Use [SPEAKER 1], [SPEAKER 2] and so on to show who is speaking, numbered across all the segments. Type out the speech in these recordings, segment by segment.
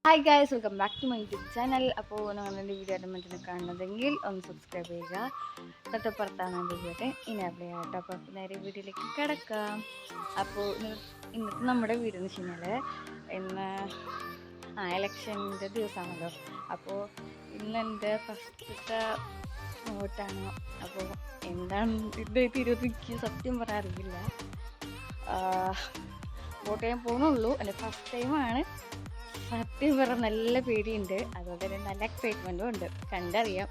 [SPEAKER 1] Hi guys, welcome back to my YouTube channel. അപ്പോൾ നിങ്ങൾ എൻ്റെ വീഡിയോ ആയിട്ട് കാണുന്നതെങ്കിൽ ഒന്ന് സബ്സ്ക്രൈബ് ചെയ്യുക. തൊട്ടപ്പുറത്താണ് എൻ്റെ വീഡിയോ ഇനേബിൾ ചെയ്യുക കേട്ടോ. അപ്പോൾ നേരെ വീഡിയോയിലേക്ക് കിടക്കാം. അപ്പോൾ ഇന്നത്തെ നമ്മുടെ വീഡിയോ എന്ന് വെച്ച് കഴിഞ്ഞാൽ ഇന്ന് എലക്ഷൻ്റെ ദിവസമാണല്ലോ. അപ്പോൾ ഇന്ന് എൻ്റെ ഫസ്റ്റത്തെ വോട്ടാണ്. അപ്പോൾ എന്താണ് ഇത് തിരുവനന്തപുരത്ത് സത്യം പറയാൻ അറിയില്ല. വോട്ട് ചെയ്യാൻ പോകുന്നുള്ളൂ, അല്ലെ ഫസ്റ്റ് ടൈമാണ്. സത്യം പറഞ്ഞാൽ നല്ല പേടിയുണ്ട്, അതുപോലെ തന്നെ നല്ല എക്സൈറ്റ്മെൻറ്റും ഉണ്ട്. കണ്ടറിയാം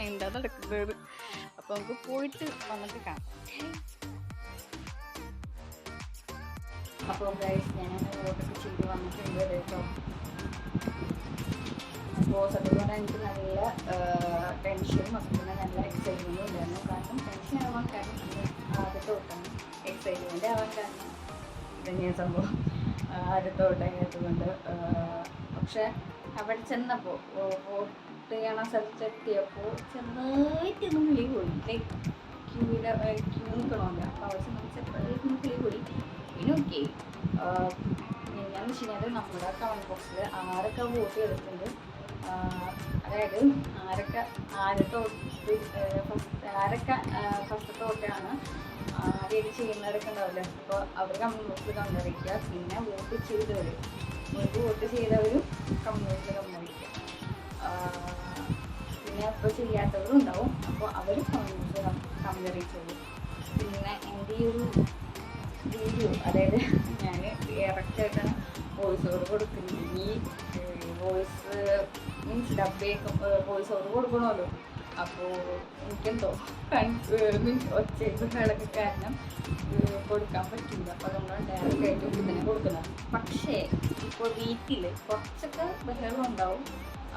[SPEAKER 1] എന്താ നടക്കുന്നത്. അപ്പോൾ നമുക്ക് പോയിട്ട് വന്നിട്ട് കാണാം. അപ്പോൾ ഗൈസ്, ഞാൻ വോട്ടൊക്കെ ചെയ്ത് വന്നിട്ടുണ്ട് കേട്ടോ. അപ്പോൾ സത്യം പറഞ്ഞാൽ എനിക്ക് നല്ല ടെൻഷനും അതുപോലെ നല്ല എക്സൈറ്റ്മെൻറ്റും ഉണ്ടായിരുന്നു. കാരണം ടെൻഷൻ ആവാൻ കാരണം ആദ്യത്തെ വോട്ടാണ്, എക്സൈറ്റ്മെൻറ്റ് ആവാൻ കാരണം ഇതന്നെയാണ് സംഭവം, ആദ്യത്തെ വോട്ടായതുകൊണ്ട്. പക്ഷെ അവിടെ ചെന്നപ്പോൾ വോട്ട് ചെയ്യണ സ്ഥലത്തെത്തിയപ്പോൾ ചെറുതായിട്ടൊന്നും വിളി പോയി. ലൈക്ക് ക്യൂ നിൽക്കണമല്ലോ. അപ്പോൾ അവിടെ ചെന്നപ്പോൾ ചെറുതായിട്ടൊന്നും വിളി പോയി. പിന്നെ ഓക്കെ, എങ്ങനെയാണെന്ന് വെച്ച് കഴിഞ്ഞാൽ നമ്മുടെ കമൻറ്റ് ബോക്സിൽ ആരൊക്കെ വോട്ട് ചെയ്തിട്ടുണ്ട്, അതായത് ആരൊക്കെ ഫസ്റ്റത്തെ വോട്ടാണ് ആദ്യമായിട്ട് ചെയ്യുന്നവരൊക്കെ ഉണ്ടാവില്ല. അപ്പോൾ അവർ കമൻറ്റ് ബോക്സിൽ കണ്ടറിയിക്കുക. പിന്നെ വോട്ട് ചെയ്തവരും കമൻറ്റ് ബോക്സിൽ കണ്ടറിയിക്കുക. പിന്നെ അപ്പോൾ ചെയ്യാത്തവരും ഉണ്ടാവും, അപ്പോൾ അവർ കമൻറ്റ് ബോക്സിൽ കമൻറ്ററിയിച്ചോളൂ. പിന്നെ എൻ്റെ ഈ ഒരു വീഡിയോ, അതായത് ഞാൻ ഡയറക്റ്റായിട്ടാണ് വോയിസ് ഓവർ കൊടുക്കുന്നത്. ഈ വോയിസ് മീൻസ് ഡബ്ബയൊക്കെ വോയിസ് ഓവർ കൊടുക്കണമല്ലോ. അപ്പോൾ എനിക്കെന്തോ മീൻസ് ഒച്ചകളൊക്കെ കാരണം കൊടുക്കാൻ പറ്റില്ല. അപ്പോൾ അതുകൊണ്ടാണ് ഡയറക്റ്റായിട്ട് ഇതിനെ കൊടുക്കുന്നത്. പക്ഷേ ഇപ്പോൾ വീട്ടിൽ കുറച്ചൊക്കെ ബഹളം ഉണ്ടാവും.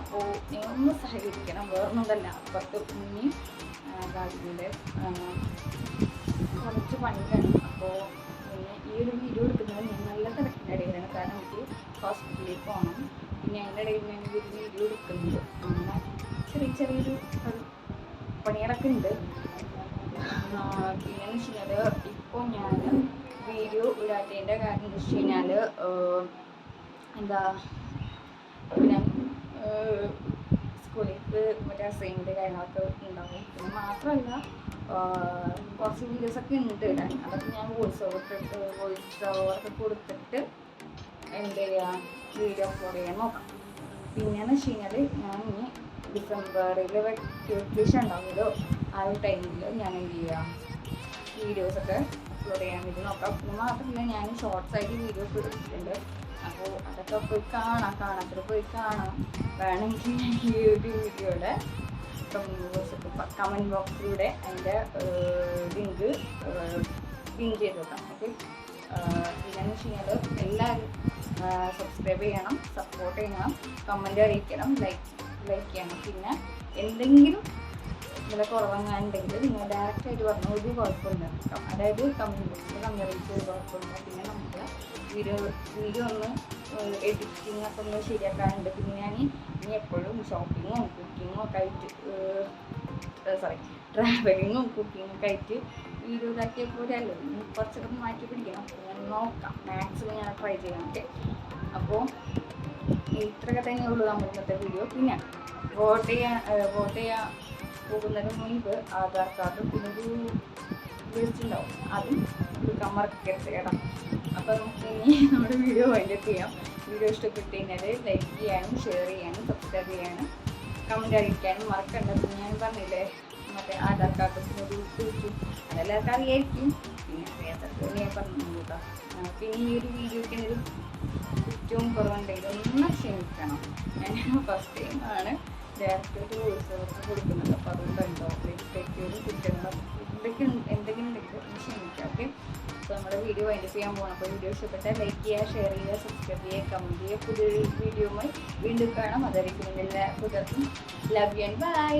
[SPEAKER 1] അപ്പോൾ നിങ്ങളൊന്ന് സഹകരിക്കണം. വേറൊന്നുമല്ല, അപ്പുറത്ത് ഉണ്ണിയും ഗാഡിയുടെ കുറച്ച് പണിയാണ്. അപ്പോൾ പിന്നെ ഈ ഒരു വീഡിയോ എടുക്കുന്നത് ഞാൻ നല്ല തിരക്കിൻ്റെ ഇടയിലാണ്. കാരണം എനിക്ക് ഹോസ്പിറ്റലിലേക്ക് പോകണം. പിന്നെ അതിൻ്റെ ഇടയിൽ ഞാൻ ഈ ഒരു വീഡിയോ എടുക്കുന്നുണ്ട്. അങ്ങനെ ചെറിയൊരു പണികളൊക്കെ ഉണ്ട്. പിന്നെയെന്ന് വെച്ച് കഴിഞ്ഞാൽ ഇപ്പോൾ ഞാൻ വീഡിയോ ഇടാത്തതിൻ്റെ കാരണം എന്ന് വെച്ച് കഴിഞ്ഞാൽ എന്താ, ഞാൻ സ്കൂളിലേക്ക് മറ്റേ അസൈൻമെൻറ്റ് കാര്യങ്ങളൊക്കെ ഉണ്ടാവും. പിന്നെ മാത്രമല്ല കുറച്ച് വീഡിയോസൊക്കെ ഉണ്ട് ഇടാൻ. അതൊക്കെ ഞാൻ വോയിസ് ഓവറൊക്കെ കൊടുത്തിട്ട് എന്ത് ചെയ്യുക, വീഡിയോ അപ്ലോഡ് ചെയ്യാൻ നോക്കാം. പിന്നെയെന്ന് വെച്ച് കഴിഞ്ഞാൽ ഞാൻ ഇനി ഡിസംബറിൽ വെക്കേഷൻ ഉണ്ടാവുമല്ലോ, ആ ഒരു ടൈമിൽ ഞാൻ എന്ത് ചെയ്യുക, വീഡിയോസൊക്കെ അപ്ലോഡ് ചെയ്യാൻ വേണ്ടി നോക്കാം. പിന്നെ മാത്രമല്ല ഞാൻ ഷോർട്സായിട്ട് വീഡിയോസ് എടുത്തിട്ടുണ്ട്. അപ്പോൾ അതൊക്കെ പോയി കാണാത്തൊരു പോയി കാണാം. വേണമെങ്കിൽ ഞാൻ ഈ ഒരു വീഡിയോയുടെ കമൻറ്റ് ബോക്സിലൂടെ അതിൻ്റെ ലിങ്ക് പിൻ ചെയ്ത് വെക്കാം. ഓക്കെ, പിന്നെയെന്ന് വെച്ച് കഴിഞ്ഞാൽ എല്ലാവരും സബ്സ്ക്രൈബ് ചെയ്യണം, സപ്പോർട്ട് ചെയ്യണം, കമൻറ്റ് അറിയിക്കണം, ലൈക്ക് ചെയ്യണം. പിന്നെ എന്തെങ്കിലും വില കുറവെന്നുണ്ടെങ്കിൽ നിങ്ങൾ ഡയറക്റ്റായിട്ട് പറഞ്ഞ ഒരു കുഴപ്പമില്ല. അതായത് കമൻറ്റ് ബോക്സിൽ കമൻറ്റ് ഒരു കുഴപ്പമില്ല. പിന്നെ നമുക്ക് വീഡിയോ ഒന്ന് എഡിറ്റിംഗ് ഒക്കെ ഒന്ന് ശരിയാക്കാനുണ്ട്. പിന്നെ ഞാൻ ഇനി എപ്പോഴും ഷോപ്പിങ്ങും കുക്കിങ്ങും ഒക്കെ ആയിട്ട് ട്രാവലിങ്ങും കുക്കിങ്ങും ഒക്കെ ആയിട്ട് വീഡിയോ ഇതാക്കിയ പോലെയല്ലോ, ഇനി കുറച്ചൊക്കെ മാറ്റി പിടിക്കണം. ഞാൻ നോക്കാം, മാക്സിമം ഞാൻ ട്രൈ ചെയ്യാം. ഓക്കെ, അപ്പോൾ ഇത്രയൊക്കെ തന്നെയുള്ളൂ നമ്മുടെ ഇന്നത്തെ വീഡിയോ. പിന്നെ വോട്ട് ചെയ്യാൻ പോകുന്നതിന് മുൻപ് ആധാർ കാർഡും പിന്നെ ഒരു ലിസ്റ്റ് ഉണ്ടാവും, അതും എടുക്കാൻ മറക്കരുത് കേട്ടോ. അപ്പോൾ നമുക്ക് ഇനി നമ്മുടെ വീഡിയോ വൈൻഡപ്പ് ചെയ്യാം. വീഡിയോ ഇഷ്ടപ്പെട്ട് കഴിഞ്ഞാൽ ലൈക്ക് ചെയ്യാനും ഷെയർ ചെയ്യാനും സബ്സ്ക്രൈബ് ചെയ്യാനും കമൻറ്റ് അറിയിക്കാനും മറക്കണ്ട. പിന്നെ ഞാൻ പറഞ്ഞില്ലേ മറ്റേ ആധാർ കാർഡും ഒരു ലിസ്റ്റും അതെല്ലാവർക്കും അറിയായിരിക്കും. പിന്നെ അറിയാത്തത് ഞാൻ പറഞ്ഞു കേട്ടോ. പിന്നെ ഈ ഒരു വീഡിയോയ്ക്ക് എന്തെങ്കിലും കുറ്റവും കുറവുണ്ടെങ്കിൽ ഒന്ന് ക്ഷമിക്കണം. ഞാൻ ഫസ്റ്റ് ടൈമാണ് ഡയറക്റ്റായിട്ട് വോയിസ് ഓവർ കൊടുക്കുന്നത്. അപ്പോൾ അതുകൊണ്ടുണ്ടോ തെറ്റുകളും കുറ്റങ്ങളും എന്തെങ്കിലും ഉണ്ടെങ്കിൽ ക്ഷമിക്കാം. ഓക്കെ, അപ്പോൾ നമ്മുടെ വീഡിയോ വൈൻഡപ്പ് ചെയ്യാൻ പോകണം. അപ്പോൾ വീഡിയോ ഇഷ്ടപ്പെട്ടാൽ ലൈക്ക് ചെയ്യുക, ഷെയർ ചെയ്യുക, സബ്സ്ക്രൈബ് ചെയ്യുക, കമൻറ്റ് ചെയ്യുക. പുതിയൊരു വീഡിയോയുമായി വീണ്ടും കാണാം. അതായിരിക്കും എല്ലാ പുതിയതും. Love you and by.